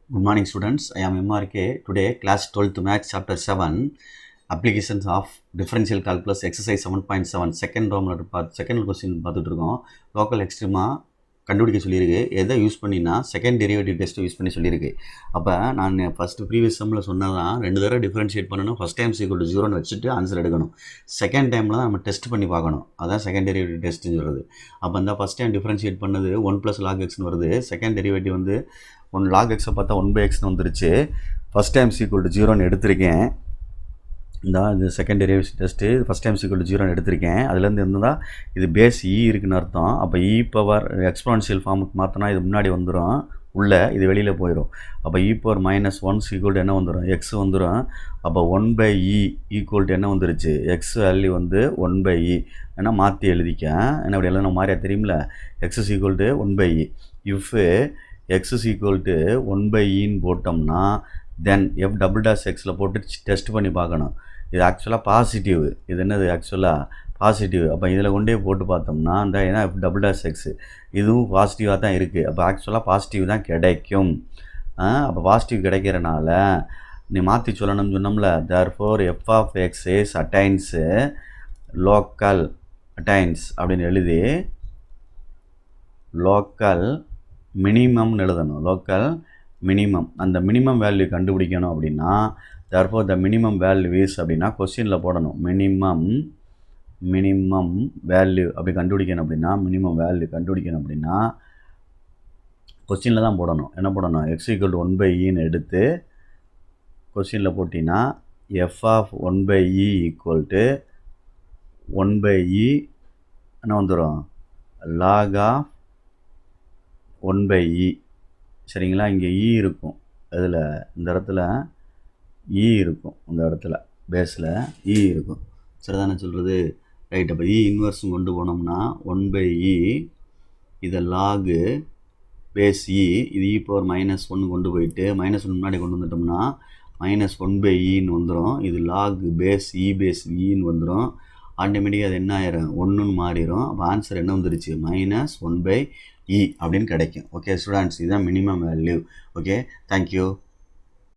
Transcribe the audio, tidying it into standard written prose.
Good morning students, I am MRK. Today class 12th Maths chapter 7 applications of differential calculus exercise 7.7 second question பார்த்துட்டு இருக்கோம். Local எக்ஸ்ட்ரீமா கண்டுபிடிக்க சொல்லியிருக்கு. எதை use பண்ணினா second derivative test use பண்ணி சொல்லியிருக்கு. அப்போ நான் ஃபஸ்ட்டு ப்ரீவியஸ் சம்மில் சொன்னதான் 2 தடவை டிஃப்ரென்ஷியேட் பண்ணணும். ஃபஸ்ட் டைம் ஈக்குவல் டு 0ன்னு வச்சுட்டு ஆன்சர் எடுக்கணும். செகண்ட் டைமில் தான் நம்ம டெஸ்ட் பண்ணி பார்க்கணும். அதான் செகண்ட் டெரிவேட்டிவ் டெஸ்ட்டுன்னு சொல்கிறது. அப்போ இந்த ஃபஸ்ட் டைம் டிஃப்ரென்ஷியேட் பண்ணது 1 + log xன்னு வருது. செகண்ட் டெரிவேட்டிவ் வந்து log x'ை பார்த்தா 1/xன்னு வந்துருச்சு. ஃபஸ்ட் டைம் ஈக்குவல் டு 0ன்னு எடுத்திருக்கேன். இந்த second derivative test first time equal to 0ன்னு எடுத்திருக்கேன். அதுலேருந்து இருந்தால் இது பேஸ் இருக்குன்னு அர்த்தம். அப்போ பவர் எக்ஸ்போனன்ஷியல் ஃபார்முக்கு மாற்றினா இது முன்னாடி வந்துடும், உள்ளே இது வெளியில் போயிடும். அப்போ பவர் -1 ஈக்குவல் டு என்ன வந்துடும், எக்ஸ் வந்துடும். அப்போ 1/e ஈக்குவல் டு என்ன வந்துருச்சு, எக்ஸ் வேல்யூ வந்து 1/e. ஏன்னா மாற்றி எழுதிக்க, என்ன அப்படி எழுதுனா மாதிரியா தெரியுமில்ல. X equal to 1/e. If x equal to 1/eன்னு போட்டோம்னா தென் f'(x)ல் போட்டு டெஸ்ட் பண்ணி பார்க்கணும். இது ஆக்சுவலாக பாசிட்டிவ், இது என்னது ஆக்சுவலாக பாசிட்டிவ். அப்போ இதில் கொண்டே போட்டு பார்த்தோம்னா அந்த ஏன்னா f'(x) இதுவும் பாசிட்டிவாக தான் இருக்குது. அப்போ ஆக்சுவலாக பாசிட்டிவ் தான் கிடைக்கும். அப்போ பாசிட்டிவ் கிடைக்கிறனால நீ மாற்றி சொல்லணும்னு சொன்னோம்ல. therefore f(x) is attains local attains அப்படின்னு எழுதி லோக்கல் மினிமம்னு எழுதணும். லோக்கல் மினிமம், அந்த மினிமம் வேல்யூ கண்டுபிடிக்கணும். அப்படின்னா therefore the minimum value is அப்படின்னா கொஸ்டினில் போடணும். மினிமம் வேல்யூ அப்படி கண்டுபிடிக்கணும். அப்படின்னா மினிமம் வேல்யூ கண்டுபிடிக்கணும் அப்படின்னா கொஸ்டினில் தான் போடணும். என்ன போடணும், எக்ஸ் ஈக்குவல் டு 1/eன்னு எடுத்து கொஸ்டினில் போட்டிங்கன்னா f(1/e) ஈக்குவல் டு 1/e என்ன வந்துடும், log of 1/e. சரிங்களா. இங்கே இருக்கும், அதில் இந்த இடத்துல இருக்கும், இந்த இடத்துல பேஸில் இருக்கும். சரிதானே சொல்கிறது, ரைட். அப்போ இன்வர்ஸும் கொண்டு போனோம்னா 1/e, இதை லாகு பேஸ் இது பவர் -1 கொண்டு போயிட்டு -1 முன்னாடி கொண்டு வந்துட்டோம்னா -1/eன்னு வந்துடும். இது லாக் பேஸ் ன்னு வந்துடும். ஆட்டோமேட்டிக்காக அது என்ன ஆயிரும், 1ன்னு மாறிடும். அப்போ ஆன்சர் என்ன வந்துருச்சு, -1/e அப்படின்னு கிடைக்கும். ஓகே ஸ்டூடெண்ட்ஸ், இதுதான் மினிமம் வேல்யூ. Okay, thank you.